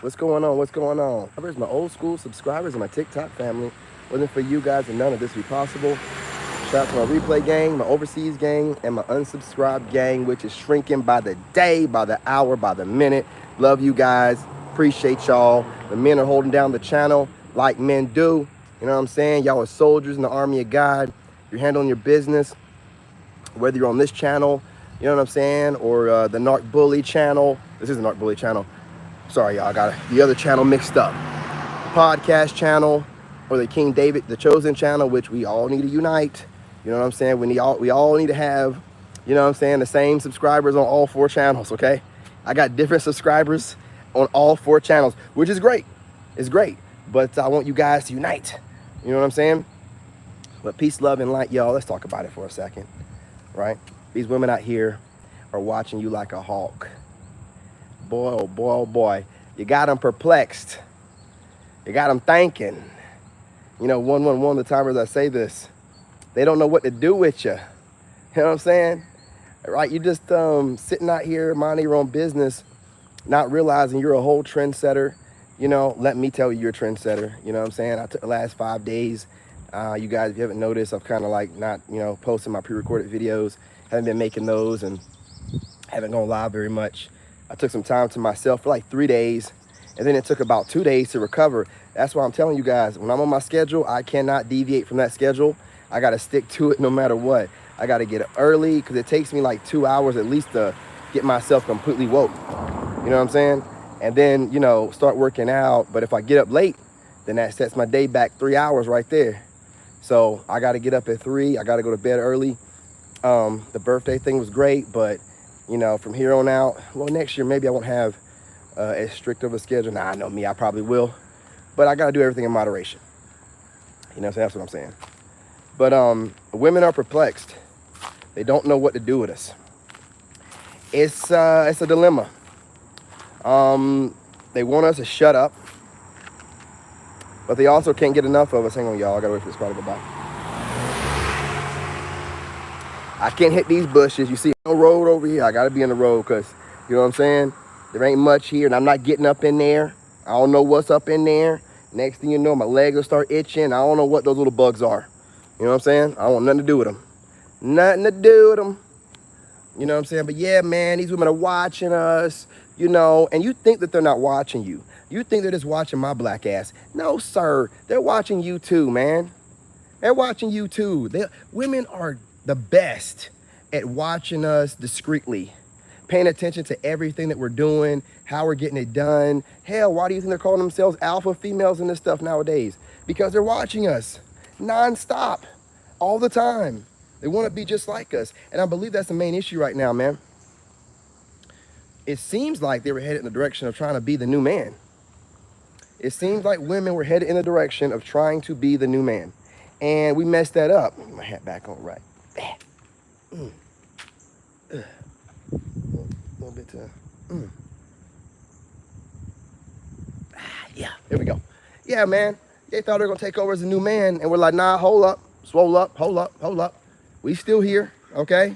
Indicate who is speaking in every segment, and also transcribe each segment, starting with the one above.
Speaker 1: What's going on? What's going on? Where's my old school subscribers and my TikTok family? Wasn't for you guys and none of this would be possible. Shout out to my replay gang, my overseas gang, and my unsubscribed gang, which is shrinking by the day, by the hour, by the minute. Love you guys. Appreciate y'all. The men are holding down the channel like men do. You know what I'm saying? Y'all are soldiers in the army of God. You're handling your business, whether you're on this channel, you know what I'm saying, or the Narc Bully channel. This is the Narc Bully channel. Sorry, y'all, I got the other channel mixed up. Podcast channel, or the King David, the Chosen channel, which we all need to unite. You know what I'm saying? We all need to have, you know what I'm saying, the same subscribers on all 4 channels, okay? I got different subscribers on all 4 channels, which is great. It's great. But I want you guys to unite. You know what I'm saying? But peace, love, and light, y'all. Let's talk about it for a second, right? These women out here are watching you like a hawk. Boy, oh boy, oh boy. You got them perplexed. You got them thinking. You know, one of the timers I say this, they don't know what to do with you. You know what I'm saying? Right? You just sitting out here minding your own business, not realizing you're a whole trendsetter. You know, let me tell you, you're a trendsetter. You know what I'm saying? I took the last 5 days. You guys, if you haven't noticed, I've kind of like not, you know, posting my pre-recorded videos. Haven't been making those and haven't gone live very much. I took some time to myself for like 3 days, and then it took about 2 days to recover. That's why I'm telling you guys, when I'm on my schedule, I cannot deviate from that schedule. I got to stick to it no matter what. I got to get up early because it takes me like 2 hours at least to get myself completely woke. You know what I'm saying? And then, you know, start working out. But if I get up late, then that sets my day back 3 hours right there. So I got to get up at 3. I got to go to bed early. The birthday thing was great, but you know, from here on out, well, next year, maybe I won't have as strict of a schedule. Nah, I know me, I probably will. But I got to do everything in moderation. You know what I'm saying? That's what I'm saying. But women are perplexed. They don't know what to do with us. It's a dilemma. They want us to shut up, but they also can't get enough of us. Hang on, y'all. I got to wait for this car to go by. I can't hit these bushes. You see no road over here. I got to be in the road because, you know what I'm saying? There ain't much here, and I'm not getting up in there. I don't know what's up in there. Next thing you know, my legs will start itching. I don't know what those little bugs are. You know what I'm saying? I don't want nothing to do with them. Nothing to do with them. You know what I'm saying? But yeah, man, these women are watching us, you know, and you think that they're not watching you. You think they're just watching my black ass. No, sir. They're watching you too, man. They're watching you too. Women are the best at watching us discreetly, paying attention to everything that we're doing, how we're getting it done. Hell, why do you think they're calling themselves alpha females and this stuff nowadays? Because they're watching us nonstop, all the time. They want to be just like us. And I believe that's the main issue right now, man. It seems like they were headed in the direction of trying to be the new man. It seems like women were headed in the direction of trying to be the new man. And we messed that up. Get my hat back on right. A little bit yeah, there we go. Yeah, man. They thought they were going to take over as a new man. And we're like, nah, hold up. Swole up. Hold up. We still here, okay?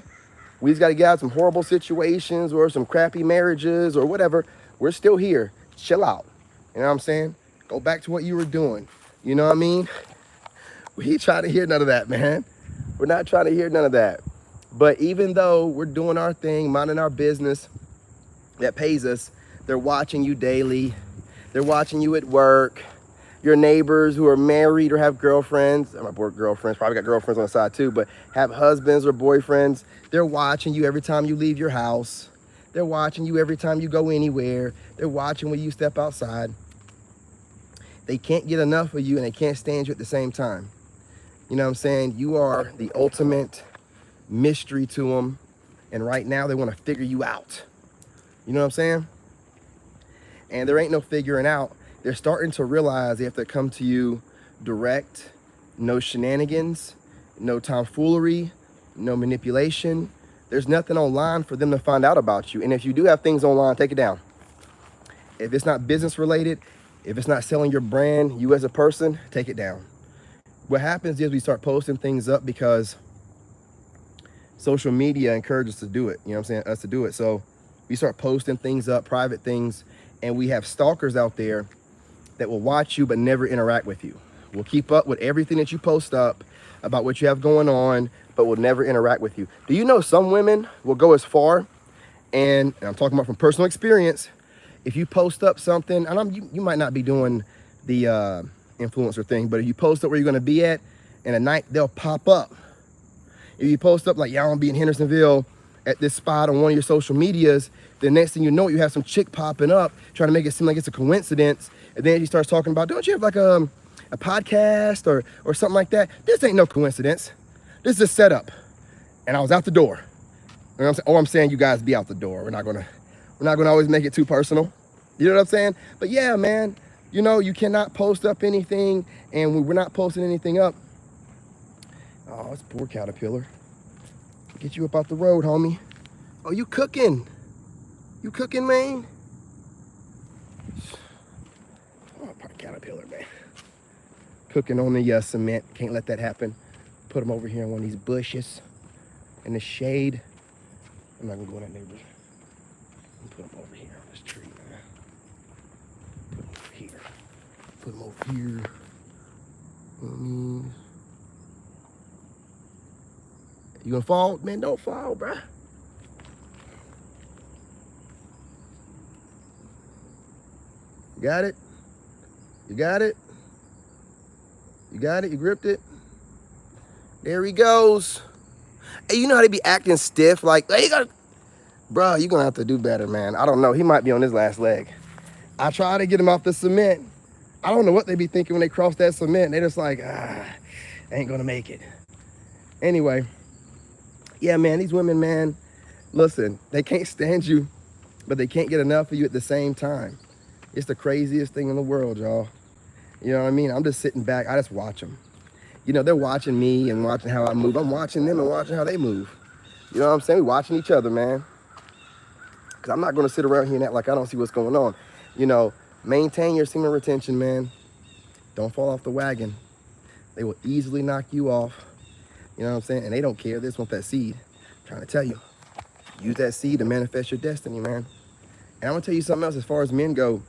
Speaker 1: We just got to get out of some horrible situations or some crappy marriages or whatever. We're still here. Chill out. You know what I'm saying? Go back to what you were doing. You know what I mean? We ain't trying to hear none of that, man. We're not trying to hear none of that. But even though we're doing our thing, minding our business that pays us, they're watching you daily. They're watching you at work. Your neighbors who are married or have girlfriends, my boy girlfriends, probably got girlfriends on the side too, but have husbands or boyfriends, they're watching you every time you leave your house. They're watching you every time you go anywhere. They're watching when you step outside. They can't get enough of you and they can't stand you at the same time. You know what I'm saying? You are the ultimate mystery to them. And right now they want to figure you out. You know what I'm saying? And there ain't no figuring out. They're starting to realize they have to come to you direct, no shenanigans, no tomfoolery, no manipulation. There's nothing online for them to find out about you. And if you do have things online, take it down. If it's not business related, if it's not selling your brand, you as a person, take it down. What happens is we start posting things up because social media encourages us to do it. You know what I'm saying? Us to do it. So we start posting things up, private things, And we have stalkers out there that will watch you but never interact with you. Will keep up with everything that you post up about what you have going on, but will never interact with you. Do you know some women will go as far, and I'm talking about from personal experience, if you post up something, and you might not be doing the influencer thing, but if you post up where you're gonna be at, and at night they'll pop up. If you post up like, y'all gonna be in Hendersonville at this spot on one of your social medias, the next thing you know, you have some chick popping up trying to make it seem like it's a coincidence. And then she starts talking about, don't you have like a podcast or something like that? This ain't no coincidence. This is a setup. And I was out the door. You know what I'm saying? Or I'm saying you guys be out the door. We're not gonna always make it too personal. You know what I'm saying? But yeah, man, you know, you cannot post up anything, and when we're not posting anything up. Oh, it's poor caterpillar. Get you up out the road, homie. Oh, you cooking? You cooking, man? Oh, poor caterpillar, man. Cooking on the cement. Can't let that happen. Put him over here in one of these bushes in the shade. I'm not gonna go in that neighborhood. Put him over here on this tree, man. Put him over here. Put him over here. You know what I mean? You gonna fall? Man, don't fall, bruh. You got it? You got it? You got it? You gripped it? There he goes. Hey, you know how they be acting stiff? Like, hey, bro, you're gonna have to do better, man. I don't know. He might be on his last leg. I try to get him off the cement. I don't know what they be thinking when they cross that cement. They just like, ain't gonna make it. Anyway. Yeah, man, these women, man, listen, they can't stand you, but they can't get enough of you at the same time. It's the craziest thing in the world, y'all. You know what I mean? I'm just sitting back. I just watch them. You know, they're watching me and watching how I move. I'm watching them and watching how they move. You know what I'm saying? We're watching each other, man. Because I'm not going to sit around here and act like I don't see what's going on. You know, maintain your semen retention, man. Don't fall off the wagon. They will easily knock you off. You know what I'm saying? And they don't care. They just want that seed. I'm trying to tell you. Use that seed to manifest your destiny, man. And I'm going to tell you something else as far as men go.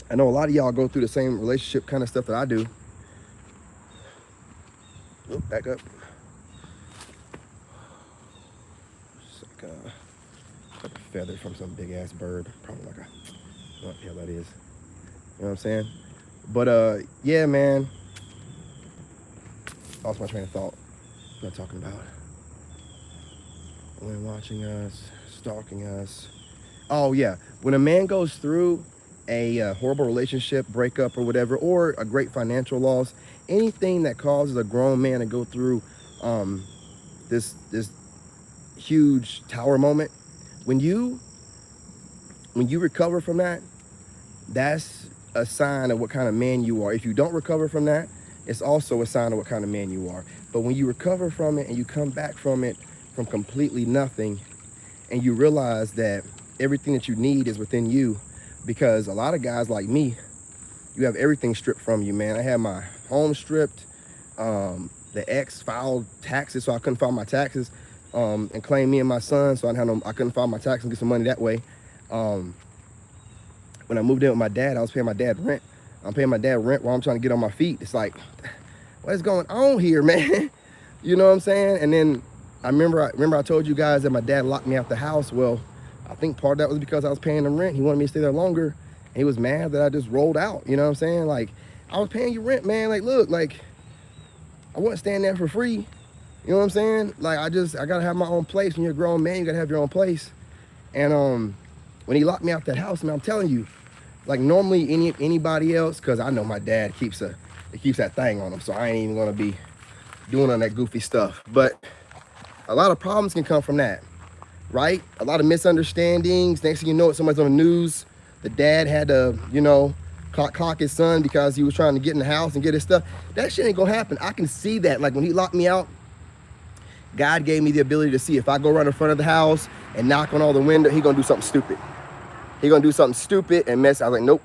Speaker 1: I know a lot of y'all go through the same relationship kind of stuff that I do. Oh, back up. It's like a feather from some big-ass bird. Probably like what the hell that is. You know what I'm saying? But, yeah, man. Lost my train of thought. What am I talking about? Women watching us, stalking us. Oh, yeah. When a man goes through a horrible relationship, breakup or whatever, or a great financial loss, anything that causes a grown man to go through this huge tower moment, when you recover from that, that's a sign of what kind of man you are. If you don't recover from that, it's also a sign of what kind of man you are. But when you recover from it and you come back from it from completely nothing, and you realize that everything that you need is within you, because a lot of guys like me, you have everything stripped from you, man. I had my home stripped. The ex filed taxes, so I couldn't file my taxes, and claim me and my son, so I couldn't file my taxes and get some money that way. When I moved in with my dad, I was paying my dad rent. I'm paying my dad rent while I'm trying to get on my feet. It's like, what is going on here, man? You know what I'm saying? And then I remember I told you guys that my dad locked me out the house. Well, I think part of that was because I was paying him rent. He wanted me to stay there longer. And he was mad that I just rolled out. You know what I'm saying? Like, I was paying you rent, man. Like, look, like, I wasn't staying there for free. You know what I'm saying? Like, I gotta have my own place. When you're a grown man, you gotta have your own place. And when he locked me out that house, man, I'm telling you, like normally anybody else, because I know my dad keeps that thing on him, so I ain't even gonna be doing on that goofy stuff. But a lot of problems can come from that, right? A lot of misunderstandings. Next thing you know, somebody's on the news. The dad had to, you know, clock his son because he was trying to get in the house and get his stuff. That shit ain't gonna happen. I can see that. Like when he locked me out, God gave me the ability to see if I go around in front of the house and knock on all the windows, he gonna do something stupid. He gonna do something stupid and mess. I was like, nope.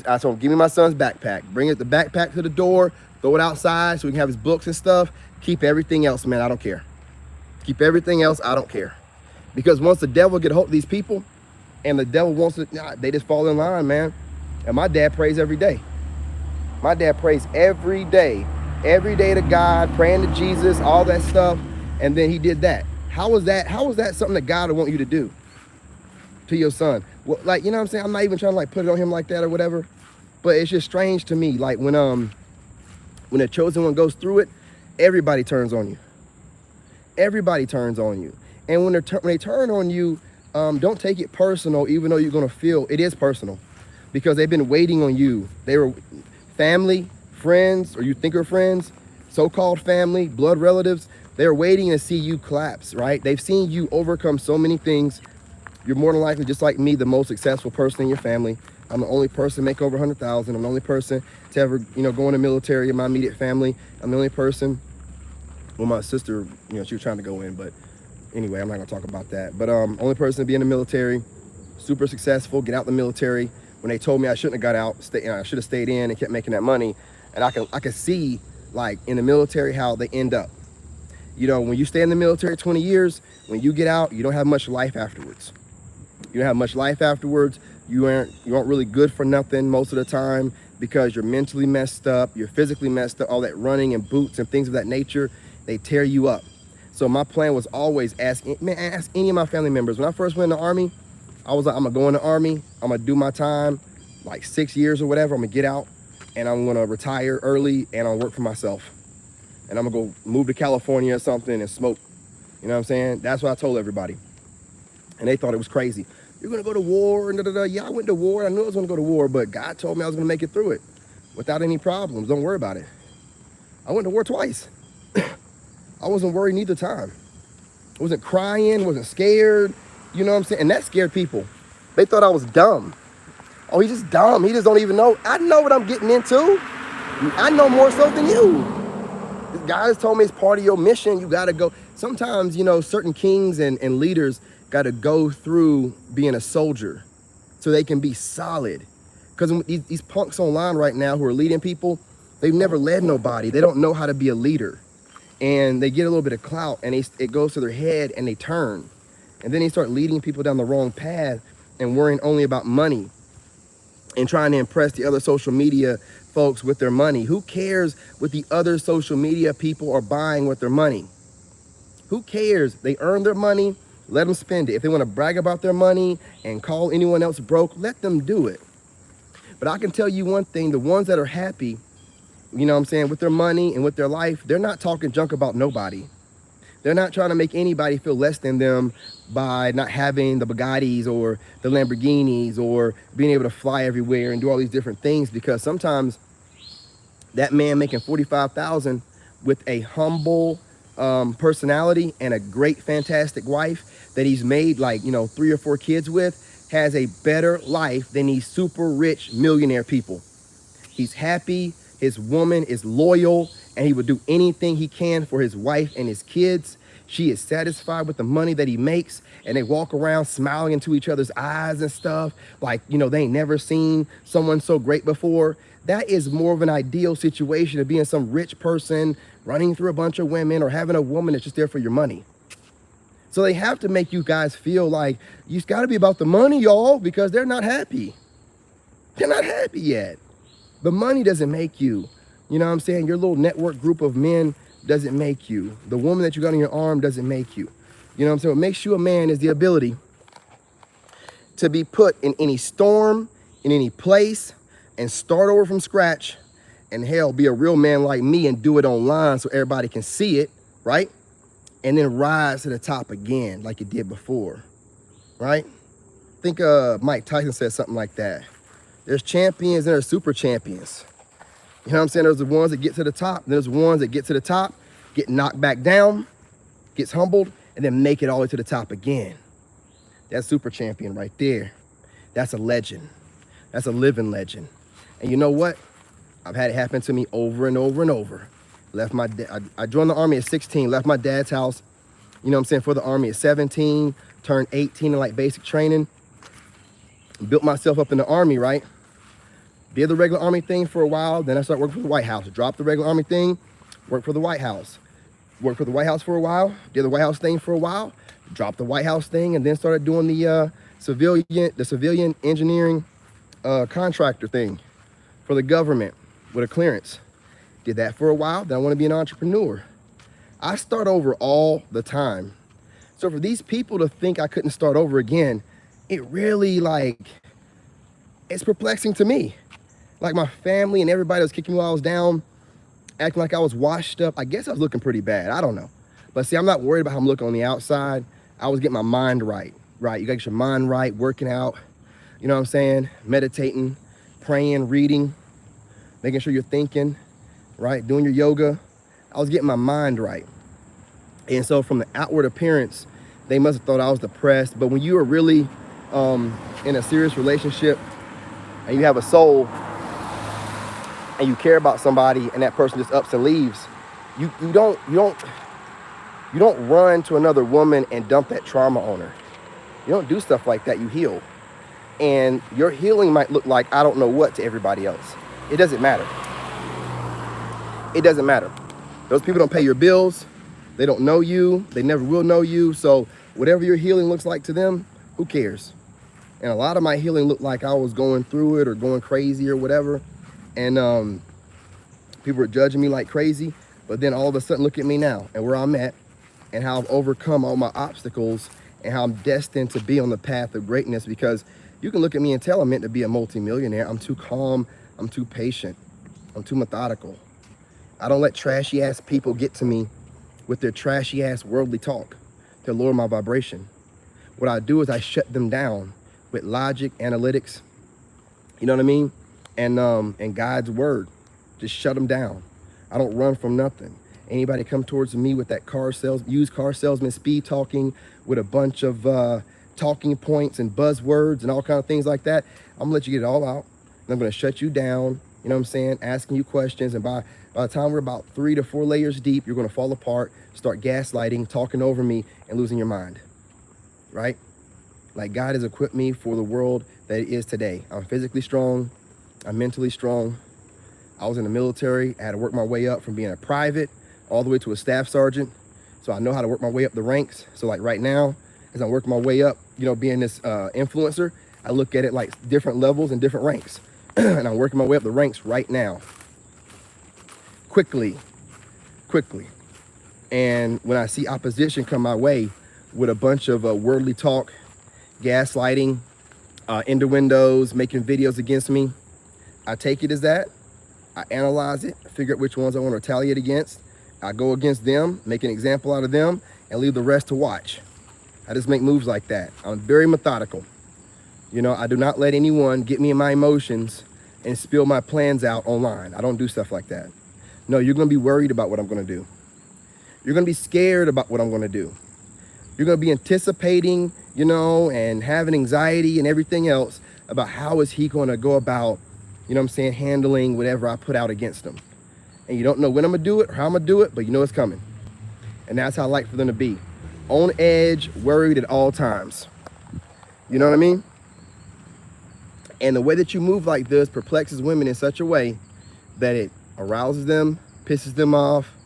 Speaker 1: I told him, give me my son's backpack. Bring the backpack to the door, throw it outside so we can have his books and stuff. Keep everything else, man, I don't care. Keep everything else, I don't care. Because once the devil get a hold of these people, And the devil wants to, nah, they just fall in line, man. And my dad prays every day. My dad prays every day to God, praying to Jesus, all that stuff. And then he did that. How was that something that God would want you to do to your son? Well, like, you know what I'm saying? I'm not even trying to like put it on him like that or whatever. But it's just strange to me. Like when the chosen one goes through it, everybody turns on you. Everybody turns on you. And when they turn on you, don't take it personal, even though you're gonna feel it is personal, because they've been waiting on you. They were family, friends, or you think are friends, so-called family, blood relatives. They're waiting to see you collapse, right? They've seen you overcome so many things. You're more than likely, just like me, the most successful person in your family. I'm the only person to make over 100,000. I'm the only person to ever, go in the military in my immediate family. I'm the only person. Well, my sister, she was trying to go in, but anyway, I'm not gonna talk about that. But only person to be in the military, super successful, get out the military. When they told me I shouldn't have got out, I should have stayed in and kept making that money. And I can see, like, in the military how they end up. When you stay in the military 20 years, when you get out, you don't have much life afterwards. You don't have much life afterwards. You aren't really good for nothing most of the time, because you're mentally messed up, you're physically messed up, all that running and boots and things of that nature, they tear you up. So my plan was always ask any of my family members. When I first went in the Army, I was like, I'm gonna go in the Army, I'm gonna do my time, like 6 years or whatever, I'm gonna get out, and I'm gonna retire early, and I'll work for myself. And I'm gonna go move to California or something and smoke. You know what I'm saying? That's what I told everybody. And they thought it was crazy. You're gonna go to war and da-da-da. Yeah, I went to war. I knew I was gonna go to war, but God told me I was gonna make it through it without any problems. Don't worry about it. I went to war twice. I wasn't worried neither time. I wasn't crying, wasn't scared. You know what I'm saying? And that scared people. They thought I was dumb. Oh, he's just dumb. He just don't even know. I know what I'm getting into. I know more so than you. God has told me it's part of your mission. You got to go. Sometimes, certain kings and leaders got to go through being a soldier so they can be solid. Because these punks online right now who are leading people, they've never led nobody. They don't know how to be a leader. And they get a little bit of clout, and it goes to their head, and they turn. And then they start leading people down the wrong path and worrying only about money and trying to impress the other social media folks with their money. Who cares what the other social media people are buying with their money? Who cares? They earn their money, let them spend it. If they want to brag about their money and call anyone else broke, let them do it. But I can tell you one thing, the ones that are happy, with their money and with their life, they're not talking junk about nobody. They're not trying to make anybody feel less than them by not having the Bugattis or the Lamborghinis or being able to fly everywhere and do all these different things, because sometimes that man making $45,000 with a humble personality and a great, fantastic wife that he's made 3 or 4 kids with has a better life than these super rich millionaire people. He's happy. His woman is loyal, and he would do anything he can for his wife and his kids. She is satisfied with the money that he makes, and they walk around smiling into each other's eyes and stuff like, they ain't never seen someone so great before. That is more of an ideal situation of being some rich person running through a bunch of women or having a woman that's just there for your money. So they have to make you guys feel like you've got to be about the money, y'all, because they're not happy. They're not happy yet. The money doesn't make you. You know what I'm saying? Your little network group of men doesn't make you. The woman that you got on your arm doesn't make you. You know what I'm saying? What makes you a man is the ability to be put in any storm, in any place, and start over from scratch, and hell, be a real man like me and do it online so everybody can see it, right? And then rise to the top again like you did before, right? I think Mike Tyson said something like that. There's champions and there's super champions. You know what I'm saying? There's the ones that get to the top. There's ones that get to the top, get knocked back down, gets humbled, and then make it all the way to the top again. That's super champion right there. That's a legend. That's a living legend. And you know what? I've had it happen to me over and over and over. I joined the Army at 16, left my dad's house, for the Army at 17, turned 18 in basic training, built myself up in the Army, right? Did the regular Army thing for a while, then I started working for the White House. Dropped the regular Army thing, worked for the White House. Worked for the White House for a while, did the White House thing for a while, dropped the White House thing, and then started doing the the civilian engineering contractor thing for the government with a clearance. Did that for a while. Then I want to be an entrepreneur. I start over all the time. So for these people to think I couldn't start over again, it really it's perplexing to me. Like my family and everybody was kicking me while I was down, acting like I was washed up. I guess I was looking pretty bad. I don't know. But see, I'm not worried about how I'm looking on the outside. I was getting my mind right. Right, you got to get your mind right, working out, you know what I'm saying? Meditating, praying, reading, making sure you're thinking, right? Doing your yoga. I was getting my mind right. And so from the outward appearance, they must have thought I was depressed. But when you are really in a serious relationship and you have a soul and you care about somebody and that person just ups and leaves, you don't run to another woman and dump that trauma on her. You don't do stuff like that. You heal. And your healing might look like I don't know what to everybody else. It doesn't matter. It doesn't matter. Those people don't pay your bills. They don't know you. They never will know you. So whatever your healing looks like to them, who cares? And a lot of my healing looked like I was going through it or going crazy or whatever. And people were judging me like crazy. But then all of a sudden, look at me now and where I'm at and how I've overcome all my obstacles and how I'm destined to be on the path of greatness, because you can look at me and tell I'm meant to be a multimillionaire. I'm too calm. I'm too patient. I'm too methodical. I don't let trashy ass people get to me with their trashy ass worldly talk to lower my vibration. What I do is I shut them down with logic, analytics, you know what I mean? And God's word. Just shut them down. I don't run from nothing. Anybody come towards me with that used car salesman speed talking with a bunch of talking points and buzzwords and all kind of things like that, I'm gonna let you get it all out. And I'm gonna shut you down, you know what I'm saying? Asking you questions, and by the time we're about 3 to 4 layers deep, you're gonna fall apart, start gaslighting, talking over me, and losing your mind, right? Like God has equipped me for the world that it is today. I'm physically strong, I'm mentally strong. I was in the military, I had to work my way up from being a private all the way to a staff sergeant. So I know how to work my way up the ranks. So like right now, as I'm working my way up, you know, being this influencer, I look at it like different levels and different ranks. And I'm working my way up the ranks right now. Quickly. And when I see opposition come my way with a bunch of worldly talk, gaslighting, innuendos, making videos against me, I take it as that. I analyze it, figure out which ones I want to retaliate against. I go against them, make an example out of them, and leave the rest to watch. I just make moves like that. I'm very methodical. You know, I do not let anyone get me in my emotions and spill my plans out online. I don't do stuff like that. No, you're going to be worried about what I'm going to do. You're going to be scared about what I'm going to do. You're going to be anticipating, you know, and having anxiety and everything else about how is he going to go about, you know what I'm saying, handling whatever I put out against him. And you don't know when I'm gonna do it or how I'm gonna do it, but you know it's coming. And that's how I like for them to be. On edge, worried at all times. You know what I mean? And the way that you move like this perplexes women in such a way that it arouses them, pisses them off,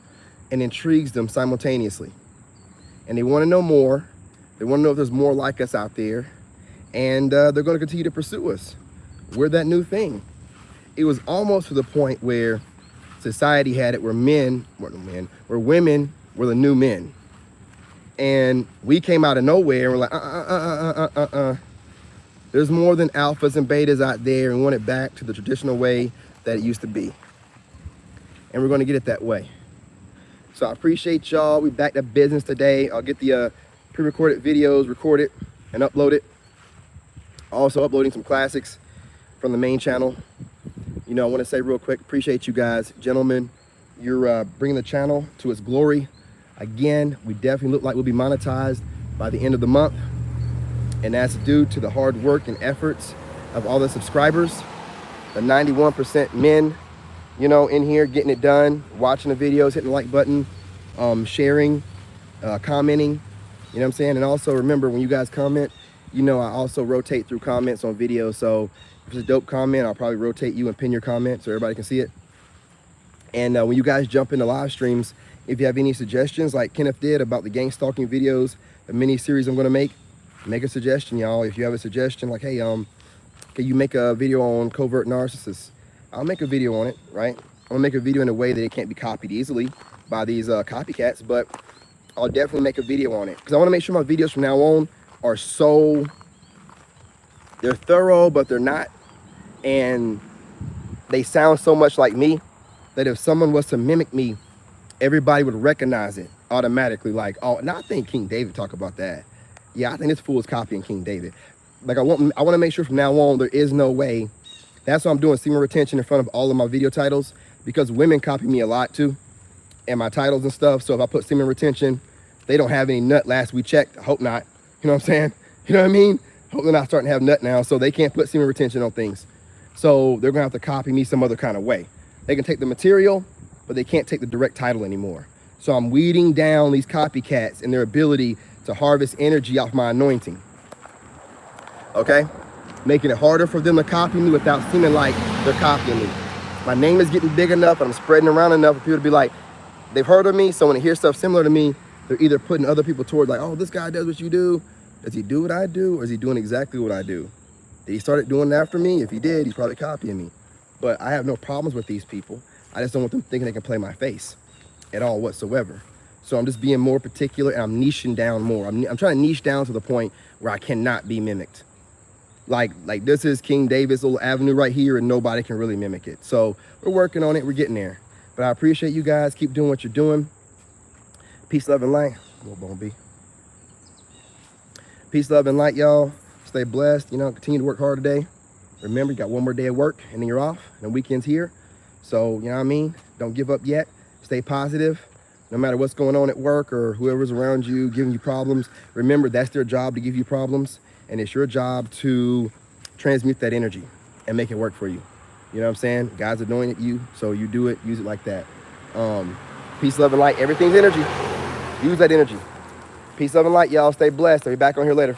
Speaker 1: and intrigues them simultaneously. And they wanna know more. They wanna know if there's more like us out there. And they're gonna continue to pursue us. We're that new thing. It was almost to the point where society had it where women were the new men. And we came out of nowhere and we're like, There's more than alphas and betas out there, and we want it back to the traditional way that it used to be. And we're gonna get it that way. So I appreciate y'all. We back to business today. I'll get the pre-recorded videos recorded and uploaded. Also uploading some classics from the main channel. You know, I want to say real quick, appreciate you guys. Gentlemen, you're bringing the channel to its glory. Again, we definitely look like we'll be monetized by the end of the month. And that's due to the hard work and efforts of all the subscribers, the 91% men, you know, in here getting it done, watching the videos, hitting the like button, sharing, commenting, you know what I'm saying? And also remember, when you guys comment, you know, I also rotate through comments on videos. So if it's a dope comment, I'll probably rotate you and pin your comment so everybody can see it. And when you guys jump into live streams, if you have any suggestions like Kenneth did about the gang stalking videos, the mini series I'm going to make, Make a suggestion, y'all. If you have a suggestion, like, hey, can you make a video on covert narcissists? I'll make a video on it, right? I'm gonna make a video in a way that it can't be copied easily by these copycats, but I'll definitely make a video on it because I want to make sure my videos from now on are they're thorough, but they're not, and they sound so much like me that if someone was to mimic me, everybody would recognize it automatically. Like, oh, and I think King David talk about that. Yeah, I think this fool is copying King David. Like, I want to make sure from now on there is no way. That's why I'm doing semen retention in front of all of my video titles, because women copy me a lot too, and my titles and stuff. So if I put semen retention, they don't have any nut last we checked. I hope not. You know what I'm saying? You know what I mean? Hope they're not starting to have nut now, so they can't put semen retention on things. So they're gonna have to copy me some other kind of way. They can take the material, but they can't take the direct title anymore. So I'm weeding down these copycats and their ability to harvest energy off my anointing. Okay? Making it harder for them to copy me without seeming like they're copying me. My name is getting big enough and I'm spreading around enough for people to be like, they've heard of me, so when they hear stuff similar to me, they're either putting other people toward like, oh, this guy does what you do. Does he do what I do, or is he doing exactly what I do? Did he start doing it after me? If he did, he's probably copying me. But I have no problems with these people. I just don't want them thinking they can play my face at all whatsoever. So I'm just being more particular, and I'm niching down more. I'm trying to niche down to the point where I cannot be mimicked. Like this is King David's little avenue right here, and nobody can really mimic it. So we're working on it. We're getting there. But I appreciate you guys. Keep doing what you're doing. Peace, love, and light. Well, Bone Peace, love, and light, y'all. Stay blessed. You know, continue to work hard today. Remember, you got one more day of work, and then you're off, and the weekend's here. So, you know what I mean? Don't give up yet. Stay positive. No matter what's going on at work or whoever's around you giving you problems, remember, that's their job to give you problems, and it's your job to transmute that energy and make it work for you. You know what I'm saying? God's anointed you, so you do it, use it like that. Peace, love, and light. Everything's energy. Use that energy. Peace, love, and light, y'all. Stay blessed. I'll be back on here later.